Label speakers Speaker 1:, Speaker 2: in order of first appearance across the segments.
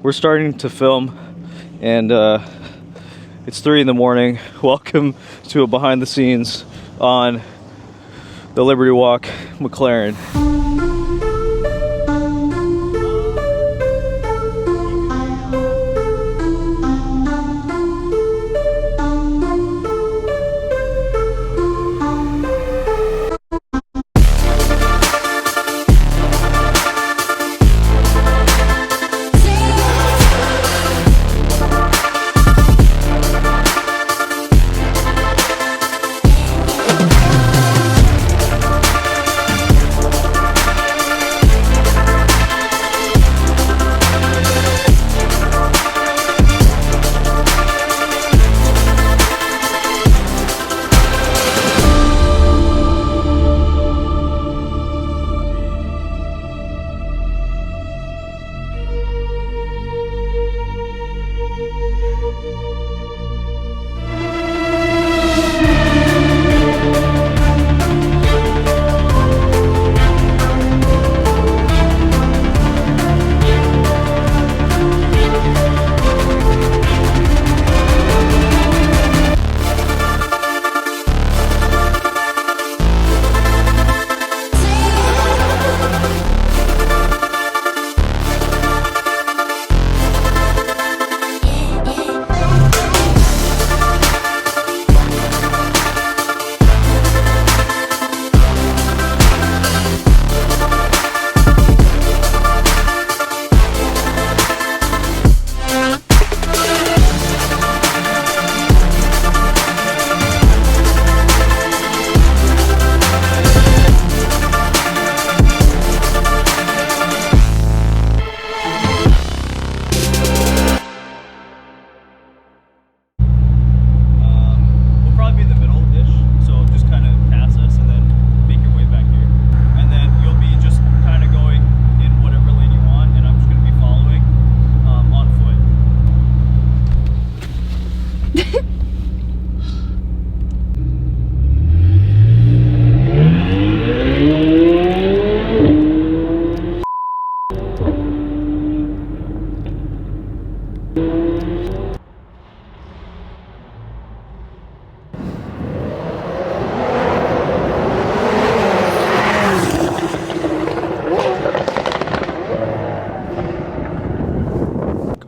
Speaker 1: We're starting to film, and it's 3 in the morning. Welcome to a behind the scenes on the Liberty Walk McLaren.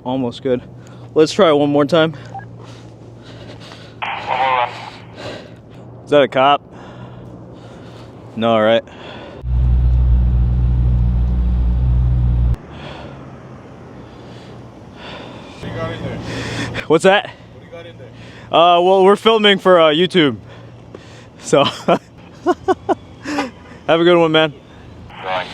Speaker 1: Almost good. Let's try it one more time. Is that a cop? No, right?
Speaker 2: What do you got in there?
Speaker 1: What's that?
Speaker 2: What do you got in there?
Speaker 1: Well, we're filming for YouTube. So, have a good one, man.
Speaker 2: Right.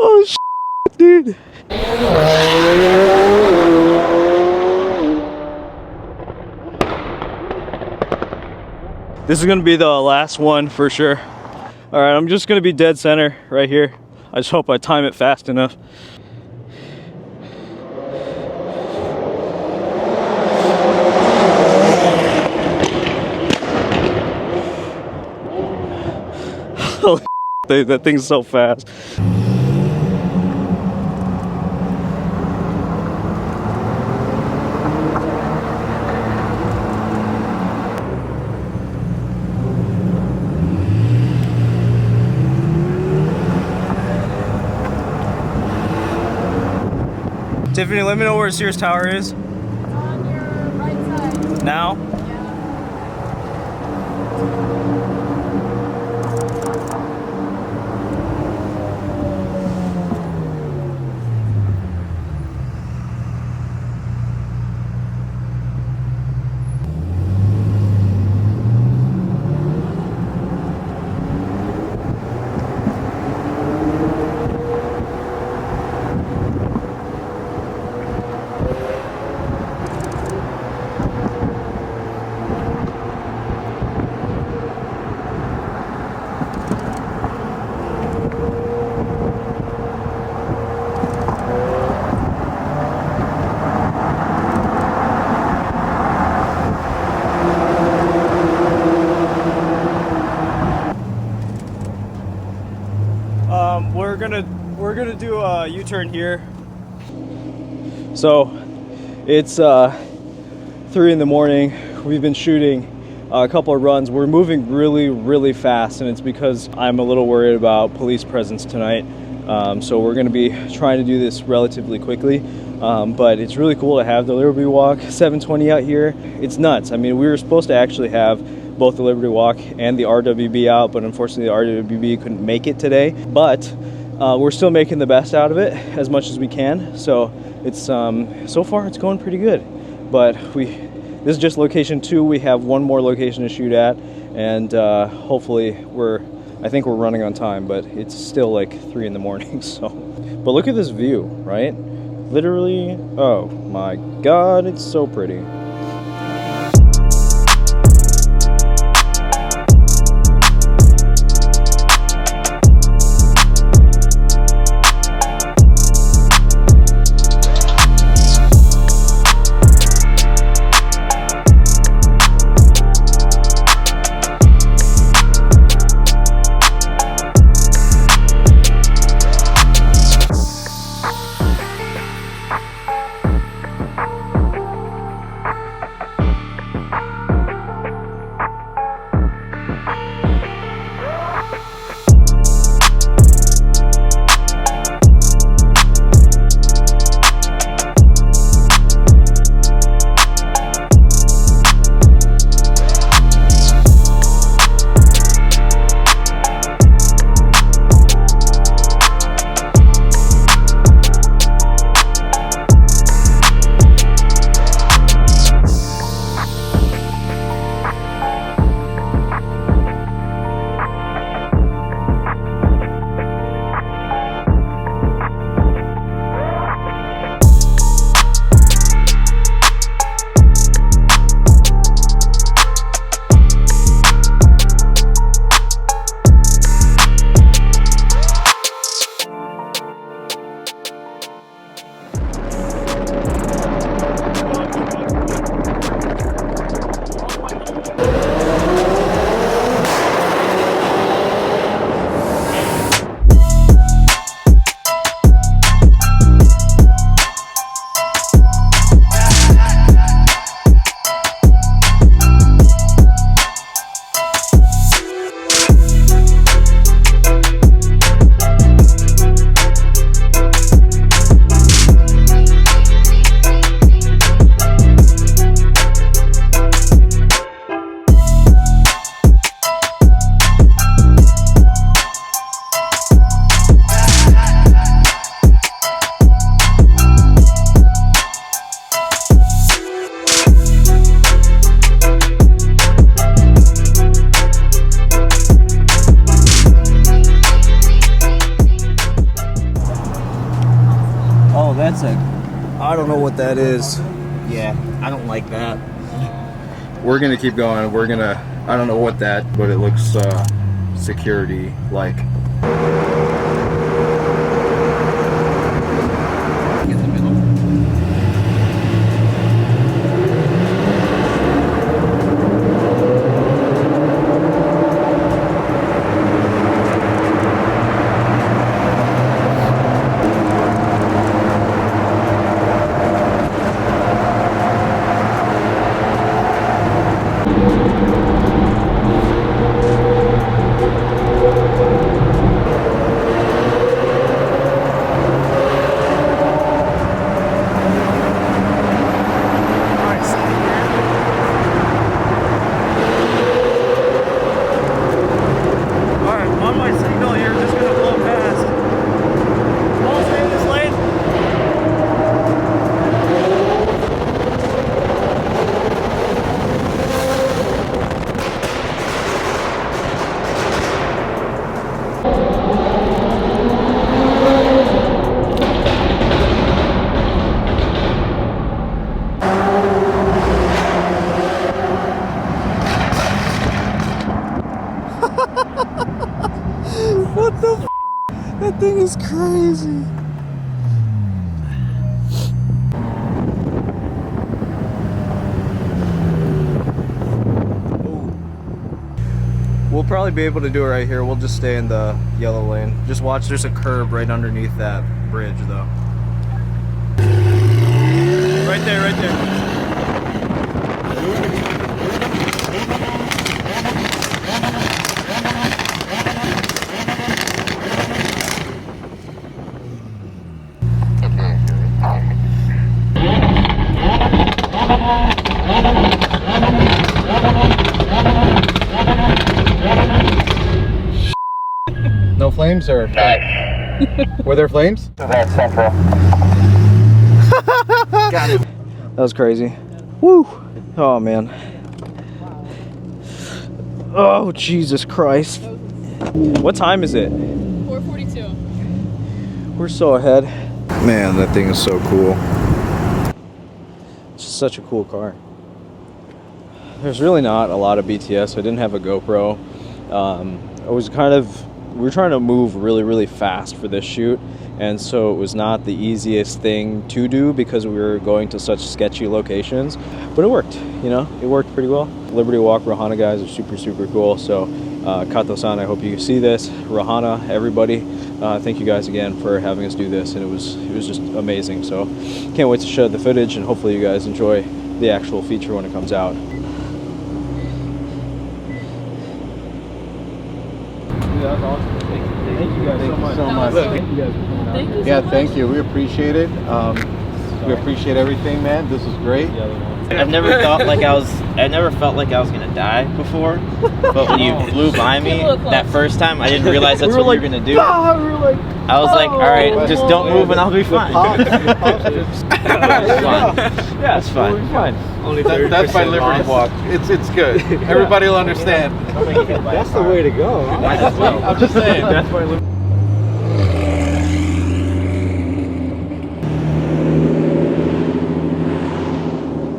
Speaker 1: Oh, shit, dude. This is gonna be the last one for sure. All right, I'm just gonna be dead center right here. I just hope I time it fast enough. Oh, that thing's so fast. Tiffany, let me know where Sears Tower is.
Speaker 3: It's on your right side.
Speaker 1: Now? U-turn here. So it's 3 in the morning. We've been shooting a couple of runs. We're moving really fast, and it's because I'm a little worried about police presence tonight. So we're going to be trying to do this relatively quickly. But it's really cool to have the Liberty Walk 720 out here. It's nuts. I mean, we were supposed to actually have both the Liberty Walk and the RWB out, but unfortunately the RWB couldn't make it today. But we're still making the best out of it as much as we can. So it's so far it's going pretty good. But this is just location 2. We have one more location to shoot at, and hopefully I think we're running on time, but it's still like 3 in the morning. So, but look at this view, right? Literally, oh my God, it's so pretty. I don't know what that is. Yeah, I don't like that. We're gonna keep going. I don't know what that, but it looks security like. What the f? That thing is crazy. We'll probably be able to do it right here. We'll just stay in the yellow lane. Just watch, there's a curb right underneath that bridge though. Right there, right there.
Speaker 4: No flames or? Were there flames?
Speaker 2: That's central.
Speaker 1: Got it. That was crazy. Woo! Oh man. Oh Jesus Christ. What time is it?
Speaker 3: 4:42.
Speaker 1: We're so ahead.
Speaker 4: Man, that thing is so cool.
Speaker 1: It's just such a cool car. There's really not a lot of BTS. I didn't have a GoPro. We were trying to move really fast for this shoot, and so it was not the easiest thing to do because we were going to such sketchy locations, but it worked, you know, it worked pretty well. Liberty Walk Rohana guys are super cool, so Kato-san, I hope you see this. Rohana, everybody, thank you guys again for having us do this, and it was just amazing. So can't wait to show the footage, and hopefully you guys enjoy the actual feature when it comes out. Yeah, that's awesome. Thank you guys so much. Thank you guys for coming out.
Speaker 3: Thank you so
Speaker 4: Yeah,
Speaker 3: much.
Speaker 4: thank you. We appreciate it. We appreciate everything, man. This is great.
Speaker 5: I've never felt like I was gonna die before, but when you flew by me that first time, I didn't realize that's what you were gonna do. I was like, all right, just don't move and I'll be fine. It's fine. Yeah, it's fine. Fine.
Speaker 4: That's my Liberty Walk. It's good. Everybody will understand.
Speaker 1: That's the way to go.
Speaker 4: I'm just saying.
Speaker 1: That's my Liberty.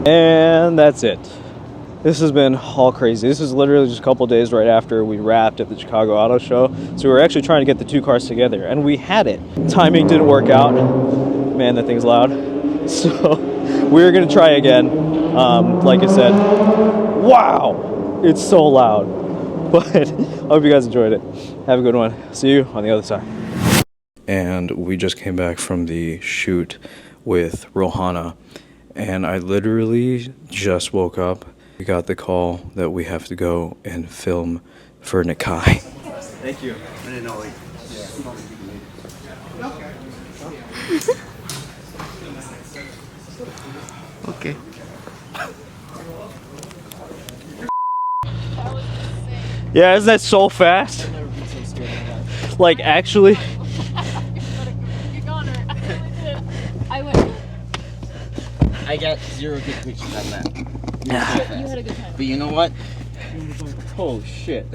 Speaker 1: And that's it. This has been all crazy. This is literally just a couple days right after we wrapped at the Chicago Auto Show. So we were actually trying to get the two cars together, and we had it. Timing didn't work out. Man, that thing's loud. So we're gonna try again. Like I said, wow, it's so loud. But I hope you guys enjoyed it. Have a good one. See you on the other side. And we just came back from the shoot with Rohana, and I literally just woke up. We got the call that we have to go and film for Nikai. Thank you. I didn't know.
Speaker 5: Okay.
Speaker 1: Yeah, isn't that so fast? Like, actually.
Speaker 3: You're gone, or I really did. I went.
Speaker 5: I got 0 good pictures on that.
Speaker 3: You had a good time.
Speaker 5: But you know what?
Speaker 1: Oh shit.